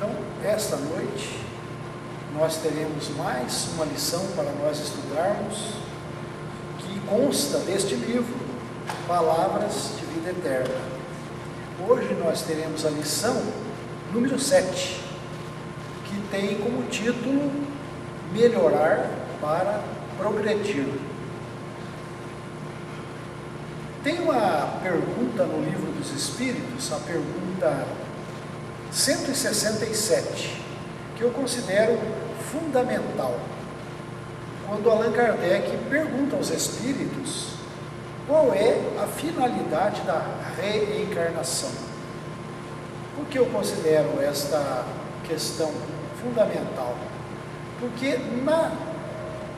Então, esta noite, nós teremos mais uma lição para nós estudarmos, que consta deste livro, Palavras de Vida Eterna. Hoje nós teremos a lição número 7, que tem como título Melhorar para Progredir. Tem uma pergunta no Livro dos Espíritos, a pergunta 167, que eu considero fundamental. Quando Allan Kardec pergunta aos espíritos qual é a finalidade da reencarnação. Por que eu considero esta questão fundamental? Porque na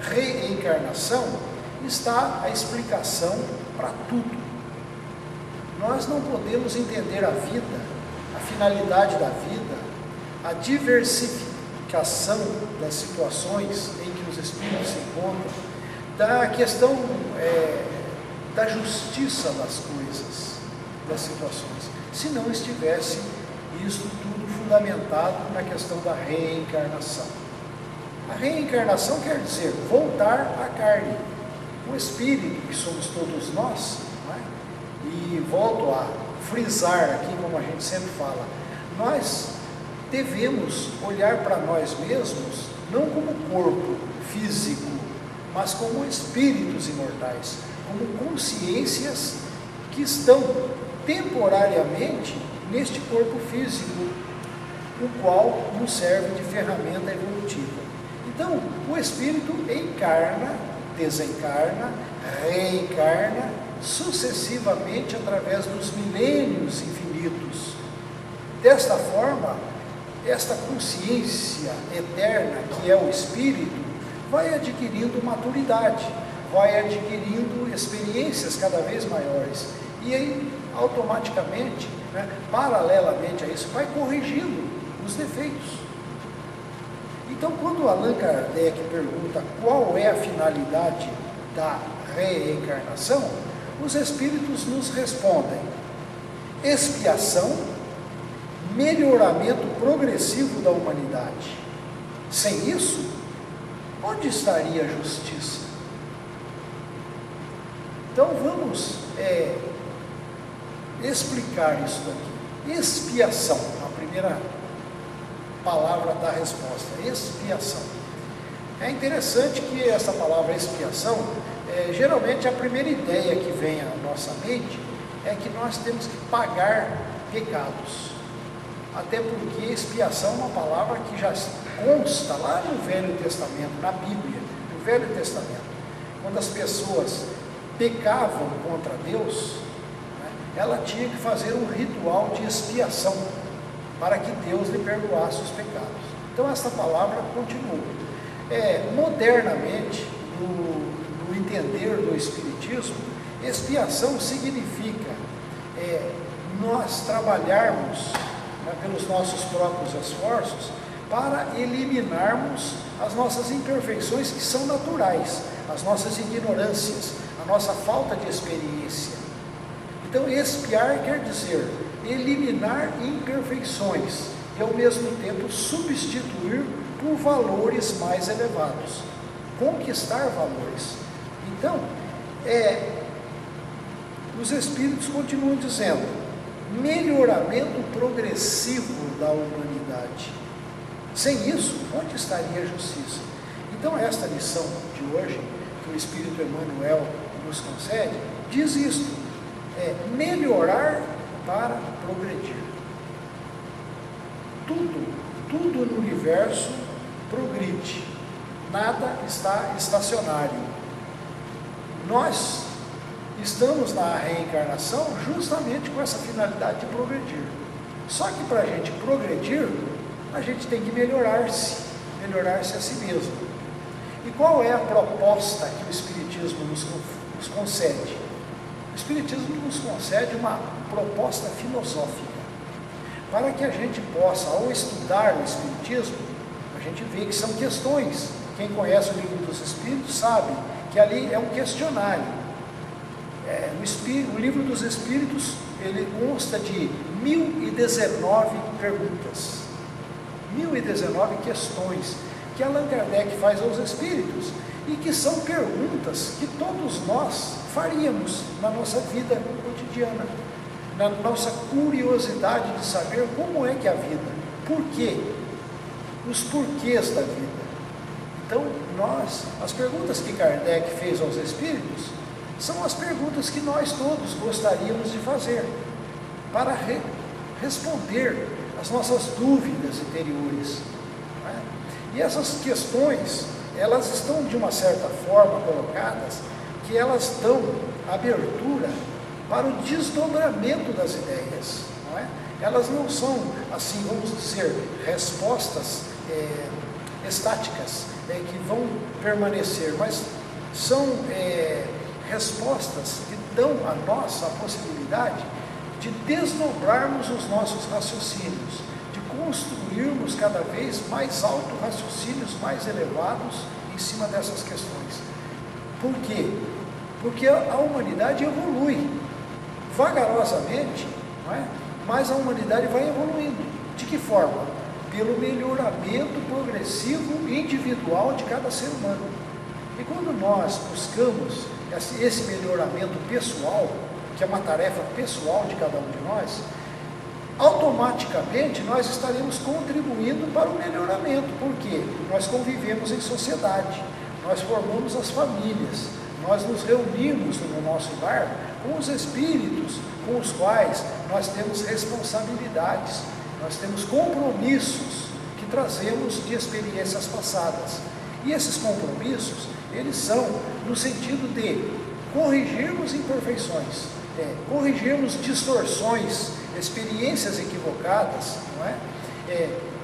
reencarnação está a explicação para tudo. Nós não podemos entender a vida, a finalidade da vida, a diversificação das situações em que os espíritos se encontram, da questão da justiça das coisas, das situações, se não estivesse isso tudo fundamentado na questão da reencarnação. A reencarnação quer dizer voltar à carne, o espírito que somos todos nós, não é? E volto a frisar aqui, como a gente sempre fala, nós devemos olhar para nós mesmos não como corpo físico, mas como espíritos imortais, como consciências que estão temporariamente neste corpo físico, o qual nos serve de ferramenta evolutiva. Então, o espírito encarna, desencarna, reencarna, sucessivamente através dos milênios infinitos. Desta forma, esta consciência eterna, que é o espírito, vai adquirindo maturidade, vai adquirindo experiências cada vez maiores, e aí, automaticamente, paralelamente a isso, vai corrigindo os defeitos. Então, quando Allan Kardec pergunta qual é a finalidade da reencarnação, os espíritos nos respondem: expiação, melhoramento progressivo da humanidade. Sem isso, onde estaria a justiça? Então vamos explicar isso daqui. Expiação, a primeira palavra da resposta, expiação. É interessante que essa palavra expiação, geralmente a primeira ideia que vem à nossa mente é que nós temos que pagar pecados. Até porque expiação é uma palavra que já consta lá no Velho Testamento, na Bíblia, no Velho Testamento. Quando as pessoas pecavam contra Deus, ela tinha que fazer um ritual de expiação para que Deus lhe perdoasse os pecados. Então essa palavra continua. Modernamente, no entender do Espiritismo, expiação significa nós trabalharmos pelos nossos próprios esforços para eliminarmos as nossas imperfeições que são naturais, as nossas ignorâncias, a nossa falta de experiência. Então, expiar quer dizer eliminar imperfeições e, ao mesmo tempo, substituir por valores mais elevados, conquistar valores. Então, os espíritos continuam dizendo: melhoramento progressivo da humanidade. Sem isso, onde estaria a justiça? Então, esta lição de hoje, que o Espírito Emmanuel nos concede, diz isto: melhorar para progredir. Tudo no universo progride, nada está estacionário. Nós estamos na reencarnação justamente com essa finalidade de progredir. Só que para a gente progredir, a gente tem que melhorar-se a si mesmo. E qual é a proposta que o Espiritismo nos concede? O Espiritismo nos concede uma proposta filosófica, para que a gente possa, ao estudar o Espiritismo, a gente vê que são questões. Quem conhece o Livro dos Espíritos sabe que ali é um questionário. O Livro dos Espíritos, ele consta de 1019 perguntas. 1019 questões que Allan Kardec faz aos espíritos e que são perguntas que todos nós faríamos na nossa vida cotidiana, na nossa curiosidade de saber como é que é a vida, por quê, os porquês da vida. Então, as perguntas que Kardec fez aos espíritos são as perguntas que nós todos gostaríamos de fazer para responder as nossas dúvidas interiores, não é? E essas questões, elas estão de uma certa forma colocadas, que elas dão abertura para o desdobramento das ideias, não é? Elas não são, assim, vamos dizer, respostas estáticas, que vão permanecer, mas são respostas que dão a nós a possibilidade de desdobrarmos os nossos raciocínios, de construirmos cada vez mais raciocínios mais elevados em cima dessas questões. Por quê? Porque a humanidade evolui vagarosamente, não é? Mas a humanidade vai evoluindo. De que forma? Pelo melhoramento progressivo individual de cada ser humano. E quando nós buscamos esse melhoramento pessoal, que é uma tarefa pessoal de cada um de nós, automaticamente nós estaremos contribuindo para o melhoramento, porque nós convivemos em sociedade, nós formamos as famílias, nós nos reunimos no nosso lar com os espíritos com os quais nós temos responsabilidades, nós temos compromissos que trazemos de experiências passadas. E esses compromissos, eles são no sentido de corrigirmos imperfeições, corrigirmos distorções, experiências equivocadas, não é?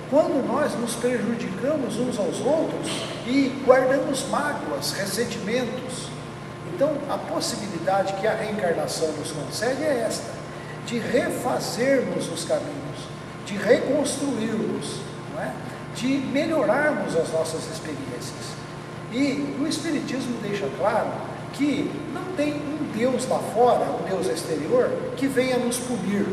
Quando nós nos prejudicamos uns aos outros e guardamos mágoas, ressentimentos. Então, a possibilidade que a reencarnação nos concede é esta, de refazermos os caminhos, de reconstruirmos, não é? De melhorarmos as nossas experiências. E o Espiritismo deixa claro que não tem um Deus lá fora, um Deus exterior, que venha nos punir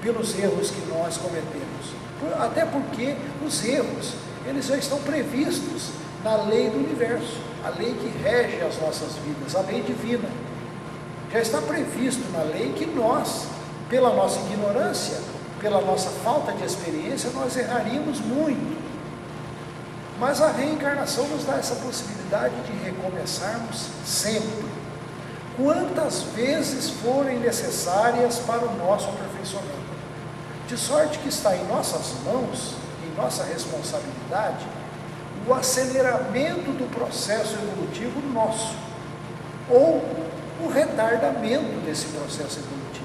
pelos erros que nós cometemos. Até porque os erros, eles já estão previstos na lei do universo, a lei que rege as nossas vidas, a lei divina. Já está previsto na lei que nós, pela nossa ignorância, pela nossa falta de experiência, nós erraríamos muito. Mas a reencarnação nos dá essa possibilidade de recomeçarmos sempre, quantas vezes forem necessárias para o nosso aperfeiçoamento. De sorte que está em nossas mãos, em nossa responsabilidade, o aceleramento do processo evolutivo nosso, ou o retardamento desse processo evolutivo.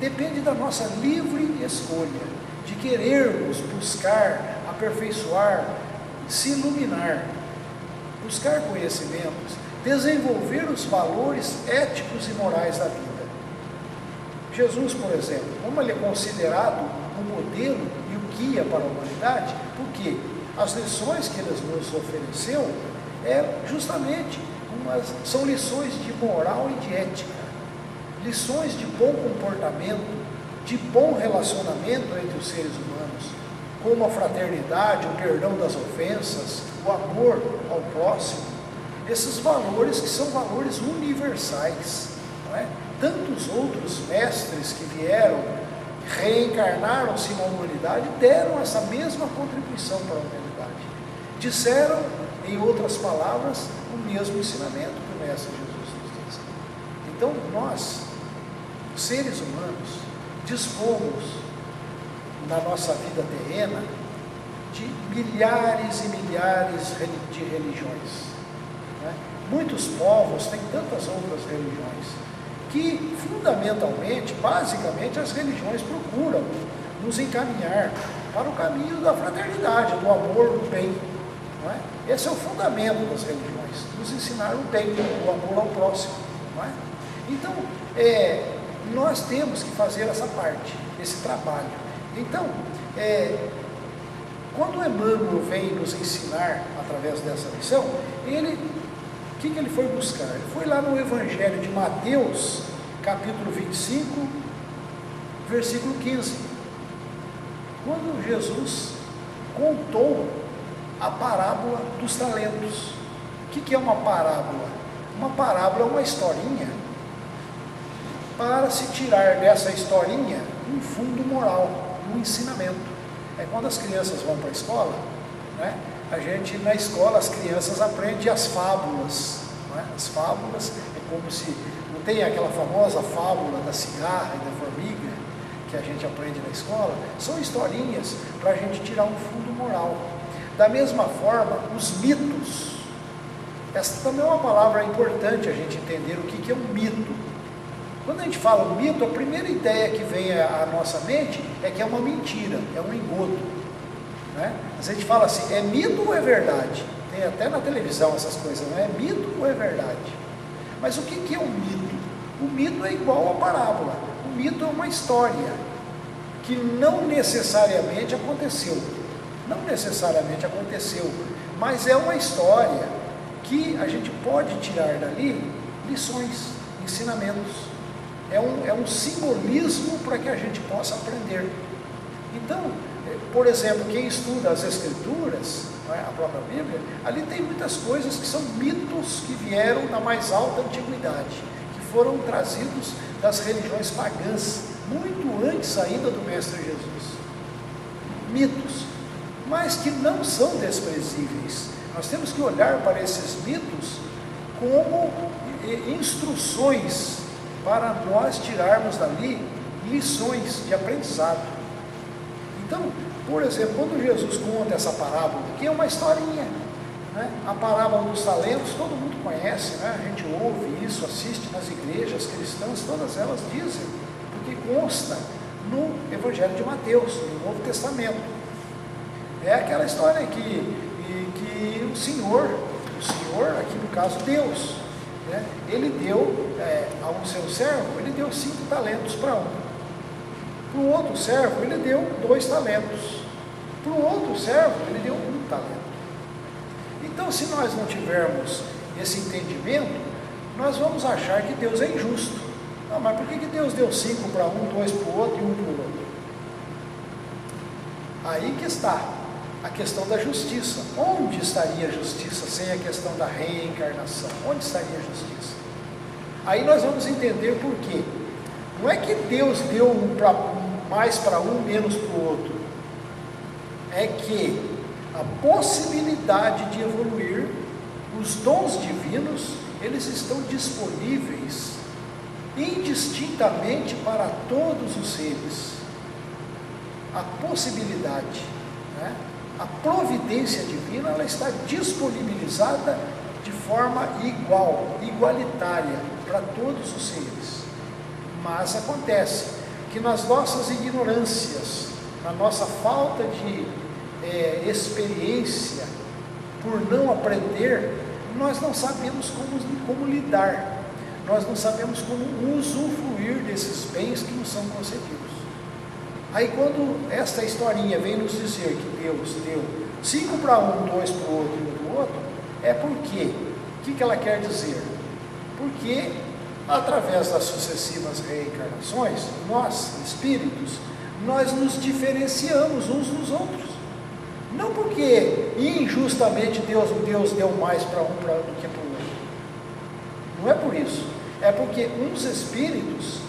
Depende da nossa livre escolha, de querermos buscar, aperfeiçoar, se iluminar, buscar conhecimentos, desenvolver os valores éticos e morais da vida. Jesus, por exemplo, como ele é considerado um modelo e o guia para a humanidade, porque as lições que ele nos ofereceu justamente são lições de moral e de ética, lições de bom comportamento, de bom relacionamento entre os seres humanos, como a fraternidade, o perdão das ofensas, o amor ao próximo, esses valores que são valores universais, não é? Tantos outros mestres que vieram, reencarnaram-se na humanidade, deram essa mesma contribuição para a humanidade. Disseram, em outras palavras, o mesmo ensinamento que o Mestre Jesus nos diz. Então, nós, seres humanos, dispomos, na nossa vida terrena, de milhares e milhares de religiões. Não é? Muitos povos têm tantas outras religiões, que fundamentalmente, basicamente, as religiões procuram nos encaminhar para o caminho da fraternidade, do amor, do bem. Não é? Esse é o fundamento das religiões, nos ensinar o bem, o amor ao próximo. Não é? Então, nós temos que fazer essa parte, esse trabalho. Então, quando Emmanuel vem nos ensinar através dessa lição, o que ele foi buscar? Ele foi lá no Evangelho de Mateus, capítulo 25, versículo 15. Quando Jesus contou a parábola dos talentos. O que é uma parábola? Uma parábola é uma historinha para se tirar dessa historinha um fundo moral, um ensinamento. É quando as crianças vão para a escola, né? A gente, na escola, as crianças aprendem as fábulas, né? As fábulas é como se, não tem aquela famosa fábula da cigarra e da formiga, que a gente aprende na escola, são historinhas para a gente tirar um fundo moral. Da mesma forma, os mitos, essa também é uma palavra importante a gente entender o que é um mito. Quando a gente fala mito, a primeira ideia que vem à nossa mente é que é uma mentira, é um engodo, né? Mas a gente fala assim, é mito ou é verdade? Tem até na televisão essas coisas, não é mito ou é verdade? Mas o que é um mito? O mito é igual à parábola. O mito é uma história que não necessariamente aconteceu. Não necessariamente aconteceu, mas é uma história que a gente pode tirar dali lições, ensinamentos. É um simbolismo para que a gente possa aprender. Então, por exemplo, quem estuda as Escrituras, a própria Bíblia, ali tem muitas coisas que são mitos que vieram da mais alta antiguidade, que foram trazidos das religiões pagãs, muito antes ainda do Mestre Jesus. Mitos, mas que não são desprezíveis. Nós temos que olhar para esses mitos como instruções para nós tirarmos dali lições de aprendizado. Então, por exemplo, quando Jesus conta essa parábola, que é uma historinha, né? A parábola dos talentos, todo mundo conhece, né? A gente ouve isso, assiste nas igrejas cristãs, todas elas dizem, porque consta no Evangelho de Mateus, no Novo Testamento. É aquela história que o Senhor, aqui no caso Deus, né? Ele deu a um seu servo, ele deu 5 talentos para um. Para o outro servo, ele deu 2 talentos. Para o outro servo, ele deu 1 talento. Então, se nós não tivermos esse entendimento, nós vamos achar que Deus é injusto. Não, mas por que Deus deu 5 para um, 2 para o outro e 1 para o outro? Aí que está a questão da justiça. Onde estaria a justiça sem a questão da reencarnação? Onde estaria a justiça? Aí nós vamos entender por quê. Não é que Deus deu mais para um, menos para o outro. É que a possibilidade de evoluir, os dons divinos, eles estão disponíveis indistintamente para todos os seres. A possibilidade, né? A providência divina, ela está disponibilizada de forma igualitária para todos os seres. Mas acontece que nas nossas ignorâncias, na nossa falta de experiência, por não aprender, nós não sabemos como lidar, nós não sabemos como usufruir desses bens que nos são concedidos. Aí quando esta historinha vem nos dizer que Deus deu 5 para um, 2 para o outro e 1 para o outro, é porque, o que ela quer dizer? Porque através das sucessivas reencarnações, nós, espíritos, nós nos diferenciamos uns dos outros. Não porque injustamente Deus deu mais para um do que para o outro. Não é por isso. É porque uns espíritos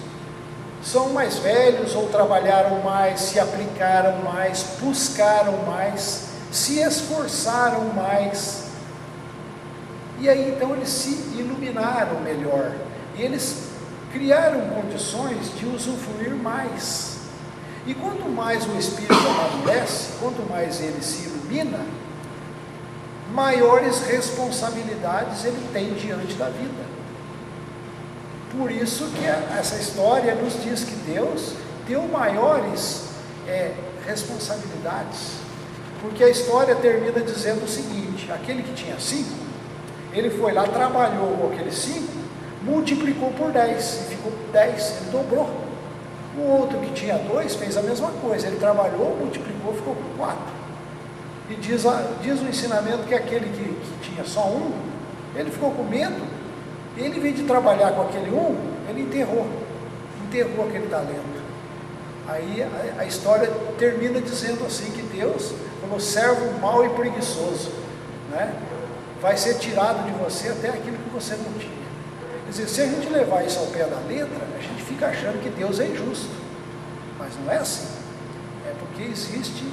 são mais velhos ou trabalharam mais, se aplicaram mais, buscaram mais, se esforçaram mais. E aí então eles se iluminaram melhor. E eles criaram condições de usufruir mais. E quanto mais o espírito amadurece, quanto mais ele se ilumina, maiores responsabilidades ele tem diante da vida. Por isso que essa história nos diz que Deus deu maiores responsabilidades. Porque a história termina dizendo o seguinte: aquele que tinha 5, ele foi lá, trabalhou com aqueles 5, multiplicou por 10, e ficou 10, ele dobrou. O outro que tinha 2 fez a mesma coisa, ele trabalhou, multiplicou, ficou com 4. E diz o ensinamento que aquele que tinha só 1, ele ficou com medo. Ele, em vez de trabalhar com aquele 1, ele enterrou aquele talento. Aí a história termina dizendo assim, que Deus falou: servo mau e preguiçoso, né? Vai ser tirado de você até aquilo que você não tinha. Quer dizer, se a gente levar isso ao pé da letra, a gente fica achando que Deus é injusto, mas não é assim. É porque existe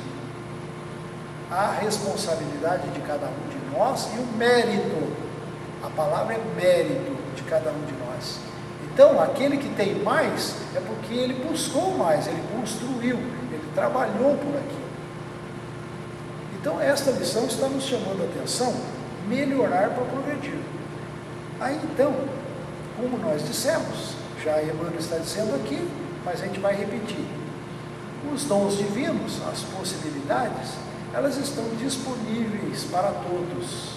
a responsabilidade de cada um de nós e o mérito. A palavra é mérito de cada um de nós. Então, aquele que tem mais é porque ele buscou mais, ele construiu, ele trabalhou por aquilo. Então, esta lição está nos chamando a atenção, melhorar para progredir. Aí, então, como nós dissemos, já Emmanuel está dizendo aqui, mas a gente vai repetir. Os dons divinos, as possibilidades, elas estão disponíveis para todos.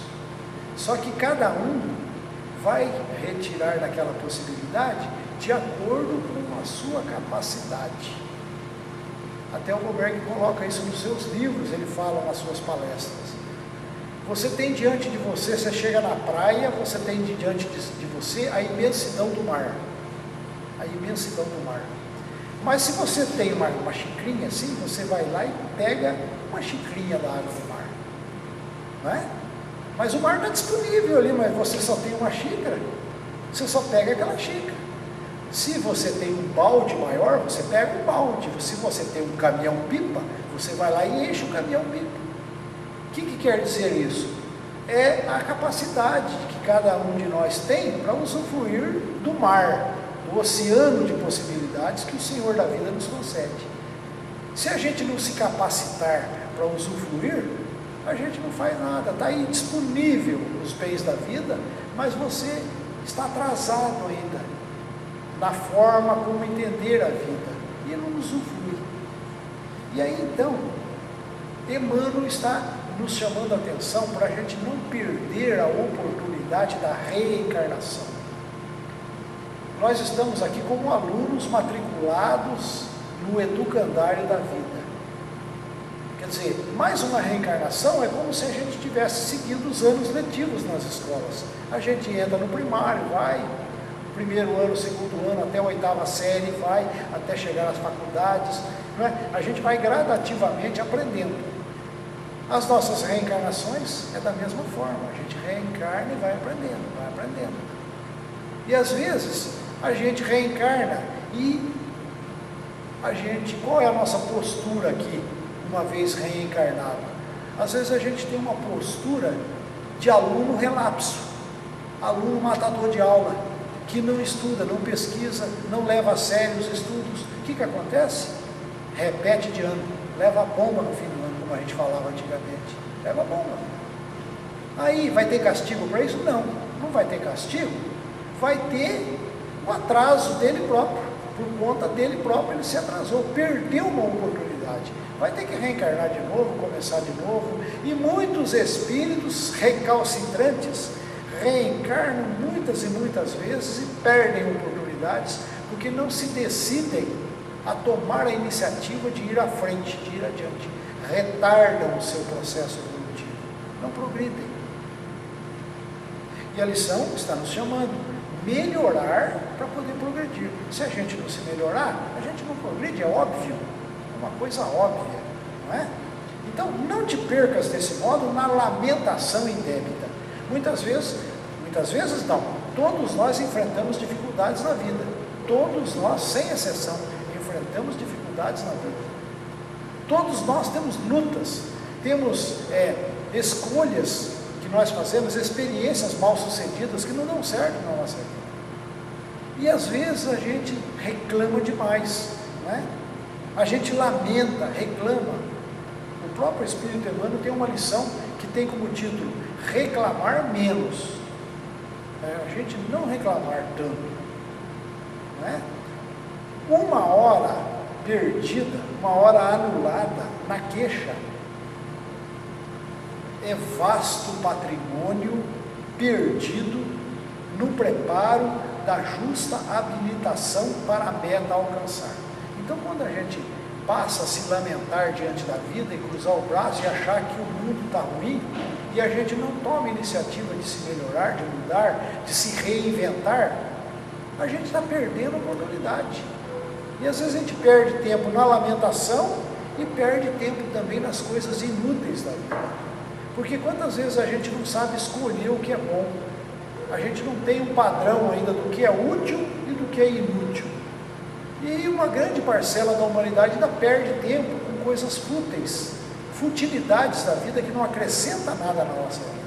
Só que cada um vai retirar daquela possibilidade de acordo com a sua capacidade. Até o Goberg coloca isso nos seus livros, ele fala nas suas palestras. Você tem diante de você, você chega na praia, você tem diante de você a imensidão do mar. A imensidão do mar. Mas se você tem uma xicrinha assim, você vai lá e pega uma xicrinha da água do mar. Não é? Mas o mar está disponível ali, mas você só tem uma xícara, você só pega aquela xícara. Se você tem um balde maior, você pega um balde. Se você tem um caminhão-pipa, você vai lá e enche o caminhão-pipa. O que quer dizer isso? É a capacidade que cada um de nós tem para usufruir do mar, do oceano de possibilidades que o Senhor da vida nos concede. Se a gente não se capacitar para usufruir, a gente não faz nada. Está aí disponível os bens da vida, mas você está atrasado ainda na forma como entender a vida e não usufruir. E aí então, Emmanuel está nos chamando a atenção para a gente não perder a oportunidade da reencarnação. Nós estamos aqui como alunos matriculados no educandário da vida. Quer dizer, mais uma reencarnação é como se a gente tivesse seguido os anos letivos nas escolas. A gente entra no primário, vai, primeiro ano, segundo ano, até a 8ª série, vai, até chegar às faculdades, não é? A gente vai gradativamente aprendendo. As nossas reencarnações é da mesma forma, a gente reencarna e vai aprendendo, vai aprendendo. E às vezes, a gente reencarna e qual é a nossa postura aqui, uma vez reencarnado? Às vezes a gente tem uma postura de aluno relapso, aluno matador de aula, que não estuda, não pesquisa, não leva a sério os estudos. O que acontece? Repete de ano, leva a bomba no fim do ano, como a gente falava antigamente, leva a bomba. Aí vai ter castigo para isso? Não, não vai ter castigo, vai ter um atraso dele próprio, por conta dele próprio ele se atrasou, perdeu uma oportunidade, vai ter que reencarnar de novo, começar de novo, e muitos espíritos recalcitrantes reencarnam muitas e muitas vezes e perdem oportunidades, porque não se decidem a tomar a iniciativa de ir à frente, de ir adiante, retardam o seu processo evolutivo, não progridem. E a lição está nos chamando, melhorar para poder progredir. Se a gente não se melhorar, a gente não progride, é óbvio, é uma coisa óbvia, não é? Então, não te percas desse modo na lamentação indébita. Muitas vezes não, todos nós enfrentamos dificuldades na vida, todos nós, sem exceção, enfrentamos dificuldades na vida. Todos nós temos lutas, temos escolhas que nós fazemos, experiências mal sucedidas que não dão certo na nossa vida. E às vezes a gente reclama demais, não é? A gente lamenta, reclama. O próprio Espírito Emmanuel tem uma lição que tem como título reclamar menos. A gente não reclamar tanto, não é? Uma hora perdida, uma hora anulada na queixa é vasto patrimônio perdido no preparo da justa habilitação para a meta a alcançar. Então, quando a gente passa a se lamentar diante da vida e cruzar o braço e achar que o mundo está ruim, e a gente não toma iniciativa de se melhorar, de mudar, de se reinventar, a gente está perdendo a oportunidade. E às vezes a gente perde tempo na lamentação e perde tempo também nas coisas inúteis da vida. Porque quantas vezes a gente não sabe escolher o que é bom? A gente não tem um padrão ainda do que é útil e do que é inútil. E uma grande parcela da humanidade ainda perde tempo com coisas fúteis, futilidades da vida que não acrescenta nada na nossa vida.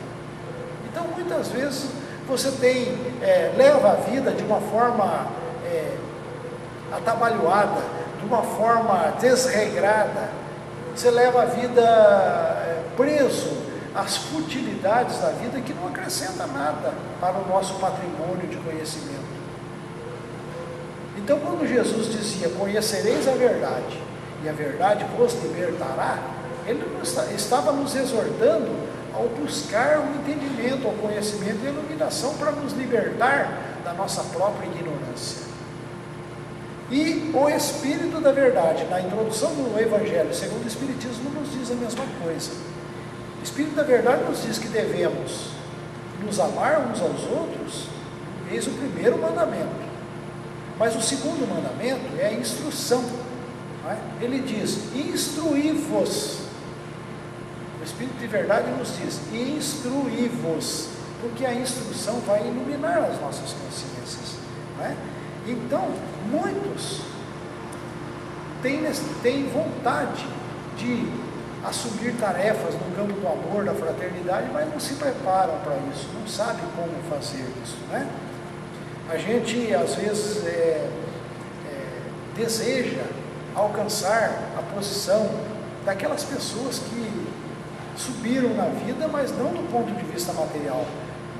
Então muitas vezes você leva a vida de uma forma atabalhoada, de uma forma desregrada. Você leva a vida preso às futilidades da vida que não acrescenta nada para o nosso patrimônio de conhecimento. Então quando Jesus dizia, conhecereis a verdade, e a verdade vos libertará, ele estava nos exortando ao buscar o entendimento, o conhecimento e a iluminação para nos libertar da nossa própria ignorância. E o Espírito da Verdade, na introdução do Evangelho segundo o Espiritismo, nos diz a mesma coisa. O Espírito da Verdade nos diz que devemos nos amar uns aos outros, eis o primeiro mandamento. Mas o segundo mandamento é a instrução. Não é? Ele diz, instruí-vos. O Espírito de Verdade nos diz, instruí-vos, porque a instrução vai iluminar as nossas consciências. Não é? Então, muitos têm vontade de assumir tarefas no campo do amor, da fraternidade, mas não se preparam para isso, não sabem como fazer isso, né? A gente, às vezes, deseja alcançar a posição daquelas pessoas que subiram na vida, mas não do ponto de vista material.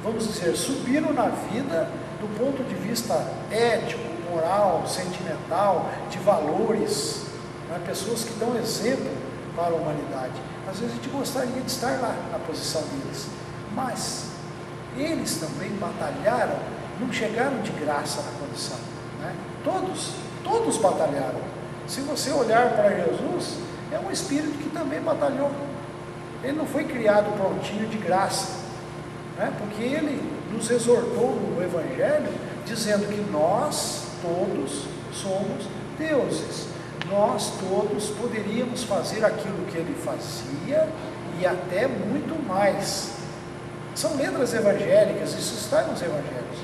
Vamos dizer, subiram na vida do ponto de vista ético, moral, sentimental, de valores, né? Pessoas que dão exemplo para a humanidade. Às vezes a gente gostaria de estar lá na posição deles, mas eles também batalharam, não chegaram de graça na condição, né? Todos batalharam. Se você olhar para Jesus, é um espírito que também batalhou. Ele não foi criado prontinho de graça, né? Porque ele nos exortou no Evangelho, dizendo que nós todos somos deuses. Nós todos poderíamos fazer aquilo que ele fazia e até muito mais. São letras evangélicas, isso está nos evangelhos,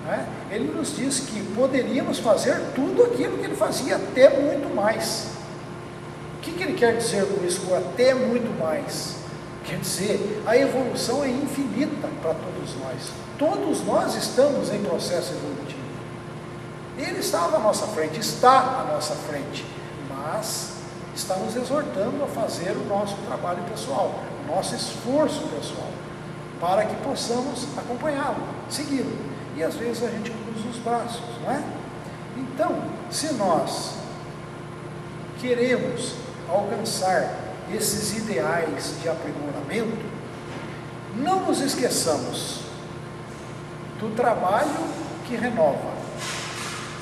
né? Ele nos diz que poderíamos fazer tudo aquilo que ele fazia, até muito mais. O que ele quer dizer com isso, com até muito mais? Quer dizer, a evolução é infinita para todos nós. Todos nós estamos em processo evolutivo. Ele estava à nossa frente, está à nossa frente, mas está nos exortando a fazer o nosso trabalho pessoal, o nosso esforço pessoal, para que possamos acompanhá-lo, segui-lo. E às vezes a gente cruza os braços, não é? Então, se nós queremos alcançar esses ideais de aprimoramento, não nos esqueçamos do trabalho que renova.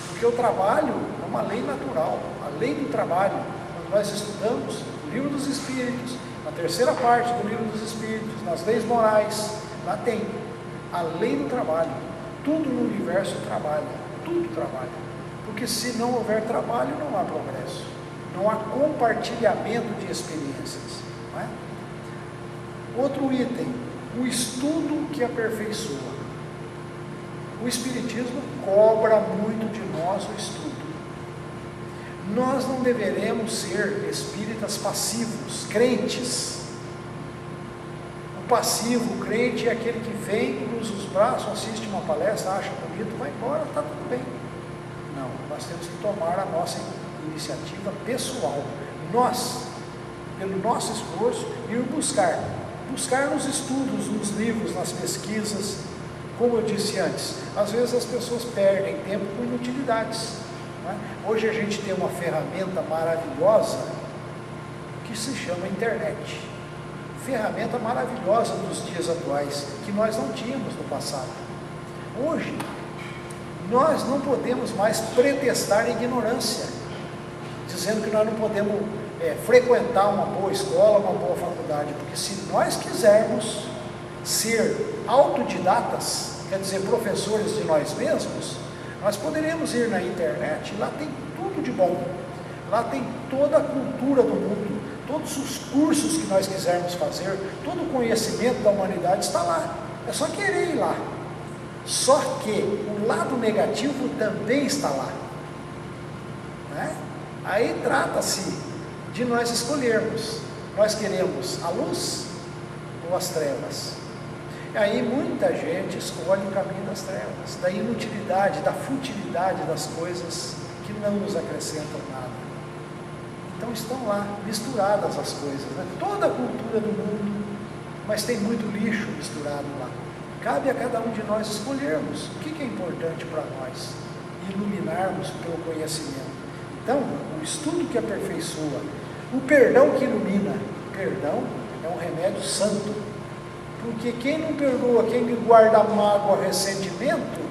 Porque o trabalho é uma lei natural, a lei do trabalho. Quando nós estudamos o Livro dos Espíritos, na terceira parte do Livro dos Espíritos, nas leis morais, lá tem a lei do trabalho. Tudo no universo trabalha, tudo trabalha. Porque se não houver trabalho, não há progresso, não há compartilhamento de experiências. Não é? Outro item, o estudo que aperfeiçoa. O Espiritismo cobra muito de nós o estudo. Nós não deveremos ser espíritas passivos, crentes. O passivo, o crente, é aquele que vem, cruza os braços, assiste uma palestra, acha bonito, vai embora, está tudo bem. Não, nós temos que tomar a nossa iniciativa pessoal. Nós, pelo nosso esforço, ir buscar nos estudos, nos livros, nas pesquisas. Como eu disse antes, às vezes as pessoas perdem tempo com inutilidades, né? Hoje a gente tem uma ferramenta maravilhosa que se chama internet. Ferramenta maravilhosa dos dias atuais, que nós não tínhamos no passado. Hoje, nós não podemos mais pretextar ignorância, dizendo que nós não podemos frequentar uma boa escola, uma boa faculdade, porque se nós quisermos ser autodidatas, quer dizer, professores de nós mesmos, nós poderíamos ir na internet, lá tem tudo tudo de bom. Lá tem toda a cultura do mundo, todos os cursos que nós quisermos fazer, todo o conhecimento da humanidade está lá. É só querer ir lá. Só que o lado negativo também está lá, né? Aí trata-se de nós escolhermos. Nós queremos a luz ou as trevas? E aí muita gente escolhe o caminho das trevas, da inutilidade, da futilidade das coisas que não nos acrescentam nada. Então estão lá misturadas as coisas, né? Toda a cultura do mundo, mas tem muito lixo misturado lá. Cabe a cada um de nós escolhermos o que é importante para nós, iluminarmos pelo conhecimento. Então, o estudo que aperfeiçoa, o perdão que ilumina. O perdão é um remédio santo, porque quem não perdoa, quem guarda mágoa, ressentimento,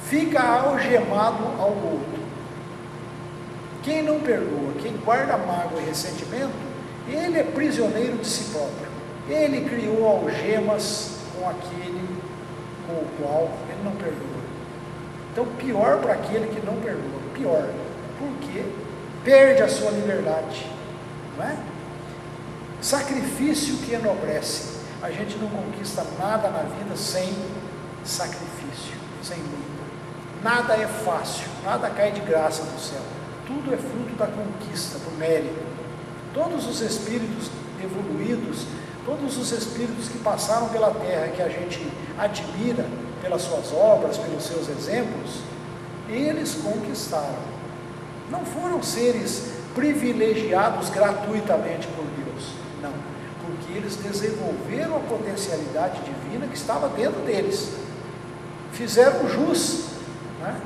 fica algemado ao outro. Quem não perdoa, quem guarda mágoa e ressentimento, ele é prisioneiro de si próprio. Ele criou algemas com aquele com o qual ele não perdoa. Então, pior para aquele que não perdoa, pior, porque perde a sua liberdade, não é? Sacrifício que enobrece. A gente não conquista nada na vida sem sacrifício, sem luta. Nada é fácil, nada cai de graça do céu. Tudo é fruto da conquista, do mérito. Todos os espíritos evoluídos, todos os espíritos que passaram pela terra, que a gente admira pelas suas obras, pelos seus exemplos, eles conquistaram. Não foram seres privilegiados gratuitamente por Deus, não, porque eles desenvolveram a potencialidade divina que estava dentro deles, fizeram jus, né?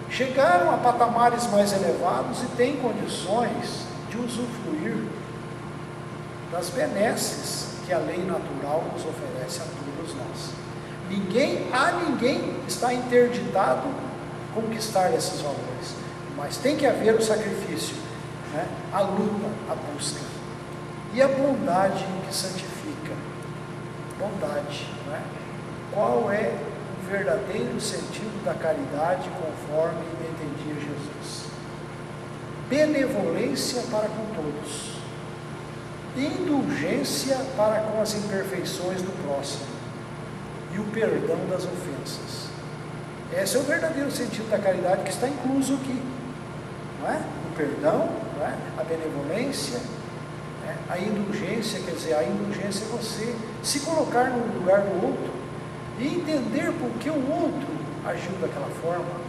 Chegaram a patamares mais elevados e têm condições de usufruir das benesses que a lei natural nos oferece a todos nós. Ninguém está interditado conquistar esses valores, mas tem que haver o sacrifício, né? A luta, a busca e a bondade que santifica. Bondade, né? Qual é o verdadeiro sentido da caridade conforme entendia Jesus? Benevolência para com todos, indulgência para com as imperfeições do próximo e o perdão das ofensas. Esse é o verdadeiro sentido da caridade que está incluso aqui, não é? O perdão, não é? A benevolência, né? A indulgência, quer dizer, a indulgência é você se colocar no lugar do outro e entender por que o outro agiu daquela forma.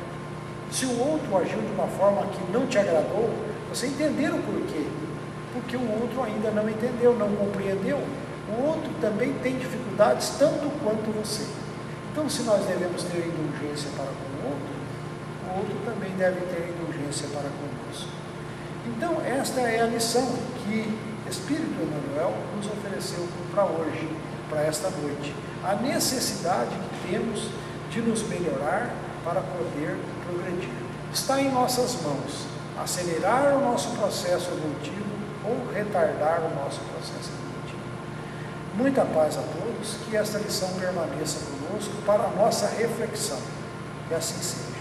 Se o outro agiu de uma forma que não te agradou, você entender o porquê. Porque o outro ainda não entendeu, não compreendeu. O outro também tem dificuldades tanto quanto você. Então, se nós devemos ter indulgência para com o outro também deve ter indulgência para conosco. Então, esta é a lição que Espírito Emmanuel nos ofereceu para hoje, para esta noite. A necessidade que temos de nos melhorar para poder progredir. Está em nossas mãos acelerar o nosso processo evolutivo ou retardar o nosso processo evolutivo. Muita paz a todos, que esta lição permaneça conosco para a nossa reflexão. E assim seja.